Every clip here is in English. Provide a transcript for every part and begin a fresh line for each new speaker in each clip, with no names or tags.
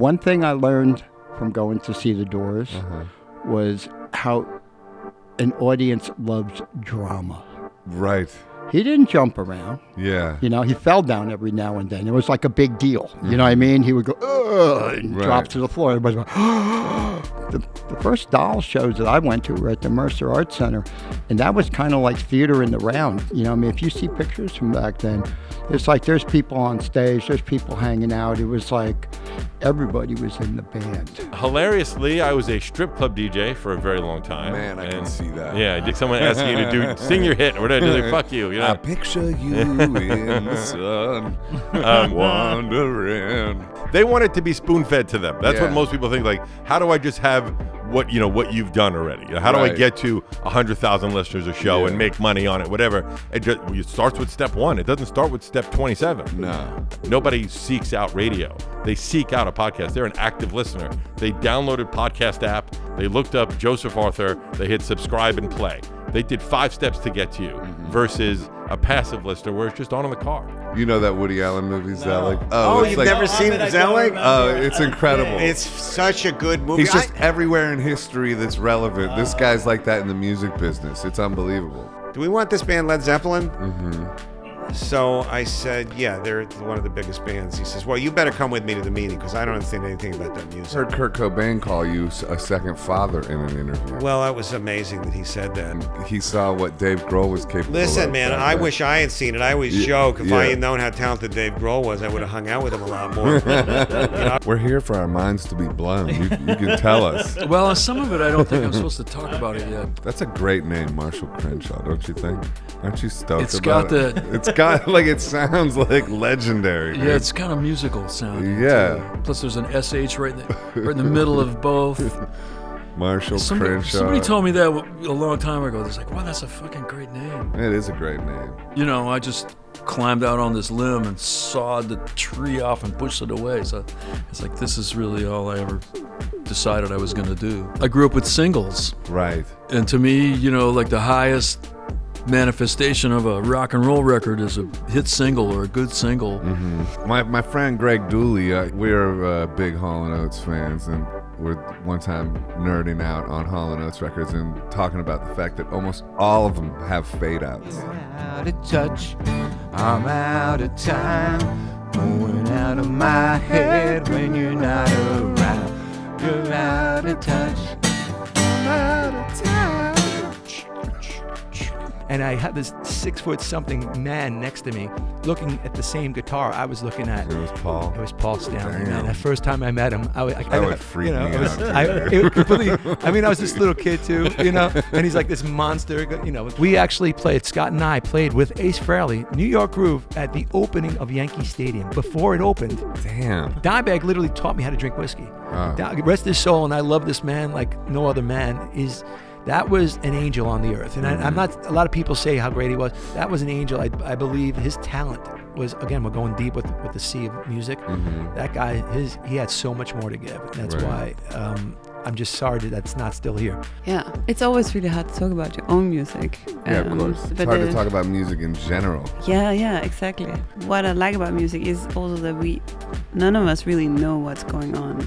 one thing I learned from going to see the Doors was how an audience loves drama.
Right.
He didn't jump around.
Yeah.
You know, he fell down every now and then. It was like a big deal. You know what I mean? He would go, ugh, and drop to the floor. Everybody's like, the first doll shows that I went to were at the Mercer Art Center, and that was kind of like theater in the round. You know, I mean, if you see pictures from back then, it's like there's people on stage, there's people hanging out. It was like everybody was in the band.
Hilariously, I was a strip club DJ for a very long time.
Man, I can see that.
Yeah, did someone ask you to sing your hit or whatever? They're like, fuck you. You know?
I picture you in the sun, wandering.
They want it to be spoon-fed to them. That's what
Yeah.
most people think. Like, how do I just have what you've done already? You know, how do I get to 100,000 listeners a show and make money on it? Whatever. It starts with step 1. It doesn't start with step 27.
No.
Nobody seeks out radio. They seek out a podcast. They're an active listener. They downloaded podcast app. They looked up Joseph Arthur. They hit subscribe and play. They did 5 steps to get to you versus a passive listener where it's just on in the car.
You know that Woody Allen movie, Zelig?
Oh, you've never seen Zelig?
Oh, it's incredible.
It's such a good movie.
He's just everywhere in history that's relevant. This guy's like that in the music business. It's unbelievable.
Do we want this band Led Zeppelin?
Mm-hmm.
So I said, yeah, they're one of the biggest bands. He says, well, you better come with me to the meeting because I don't understand anything about that music.
I heard Kurt Cobain call you a second father in an interview.
Well, that was amazing that he said that.
He saw what Dave Grohl was capable of.
Listen, man, I wish I had seen it. I always joke, if I had known how talented Dave Grohl was, I would have hung out with him a lot more. You know?
We're here for our minds to be blown. You can tell us.
Well, some of it I don't think I'm supposed to talk about it yet.
That's a great name, Marshall Crenshaw, don't you think? Aren't you stoked
It's
about
got
it? It's got, like, it sounds like legendary.
Yeah,
dude.
it's kind of musical sounding.
Yeah.
Too. Plus there's an SH right in the middle of both.
Marshall Crenshaw.
Somebody told me that a long time ago. They're like, wow, that's a fucking great name.
It is a great name.
You know, I just climbed out on this limb and sawed the tree off and pushed it away. So it's like, this is really all I ever decided I was going to do. I grew up with singles.
Right.
And to me, you know, like the highest manifestation of a rock and roll record is a hit single or a good single.
Mm-hmm. My friend Greg Dooley, we're big Hall & Oates fans, and we're one time nerding out on Hall & Oates records and talking about the fact that almost all of them have fade outs.
Out of touch, I'm out of time, going out of my head when you're not around. You're out of touch, I'm out of time. And I had this 6-foot-something man next to me looking at the same guitar I was looking at.
It was Paul.
It was Paul Stanley, man. The first time I met him, I
would freak me out.
I was this little kid too, you know, and he's like this monster, you know. We actually played, Scott and I played with Ace Frehley, New York Groove, at the opening of Yankee Stadium. Before it opened,
Damn.
Dimebag literally taught me how to drink whiskey. Rest his soul, and I love this man like no other man. That was an angel on the earth. And I'm not, a lot of people say how great he was. That was an angel. I believe his talent was, again, we're going deep with the sea of music. Mm-hmm. That guy, he had so much more to give. And that's why I'm just sorry that's not still here.
Yeah, it's always really hard to talk about your own music.
Yeah, of course. It's hard to talk about music in general.
Yeah, exactly. What I like about music is also that none of us really know what's going on.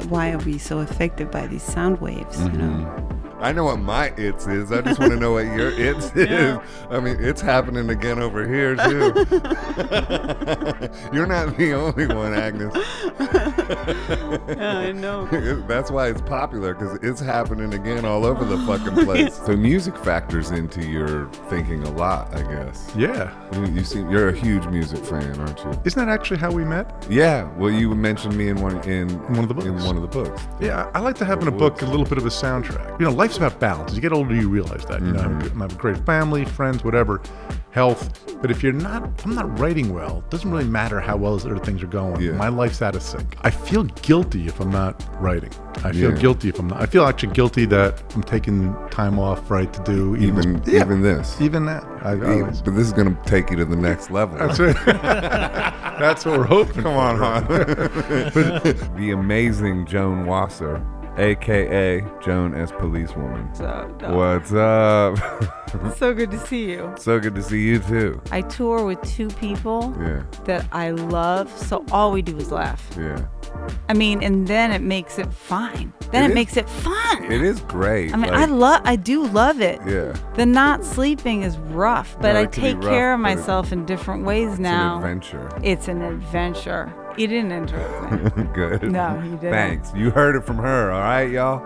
Why are we so affected by these sound waves, you know?
I know what my its is. I just want to know what your its is. I mean, it's happening again over here, too. You're not the only one, Agnes.
Yeah, I know.
That's why it's popular, because it's happening again all over the fucking place. So music factors into your thinking a lot, I guess.
Yeah.
You're a huge music fan, aren't you?
Isn't that actually how we met?
Yeah. Well, you mentioned me in one of the books. In one of the books.
Yeah, I like to have in a book a little bit of a soundtrack. You know, life's about balance. As you get older, you realize that. You know, I have a great family, friends, whatever, health. But if I'm not writing well, it doesn't really matter how well other things are going. Yeah. My life's out of sync. I feel guilty if I'm not writing. I feel guilty if I'm not. I feel actually guilty that I'm taking time off, right, to do
even this.
Even that.
But this is going to take you to the next level.
That's right. That's what we're hoping.
Come on, hon. The amazing Joan Wasser, a.k.a. Joan S. Policewoman.
What's up?
What's up?
So good to see you.
So good to see you, too.
I tour with 2 people that I love, so all we do is laugh.
Yeah.
I mean, and then it makes it fine. Then it makes it fun.
It is great.
I mean,
like,
I do love it.
Yeah.
The not sleeping is rough, but
No,
I
it can be
take
rough,
care of
but
myself in different ways now.
It's an adventure.
It's an adventure. You didn't interrupt me.
Good.
No, you didn't.
Thanks. You heard it from her, all right, y'all?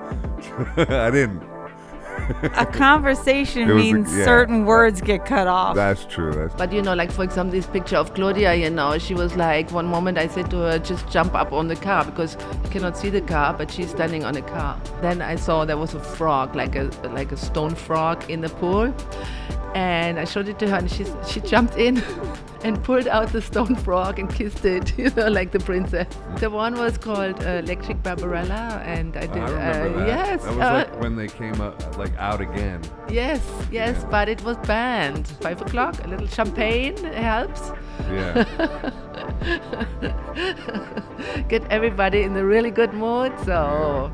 I didn't.
A conversation
It was
means
yeah.
certain words get cut off.
That's true.
But like for example, this picture of Claudia, she was like, one moment I said to her, just jump up on the car because you cannot see the car, but she's standing on a car. Then I saw there was a frog, like a stone frog in the pool. And I showed it to her and she jumped in and pulled out the stone frog and kissed it, like the princess. The one was called Electric Barbarella, and I did.
I remember that.
Yes.
That was like when they came up, like out again.
Yes, but it was banned. 5 o'clock, a little champagne helps.
Yeah.
Get everybody in a really good mood. So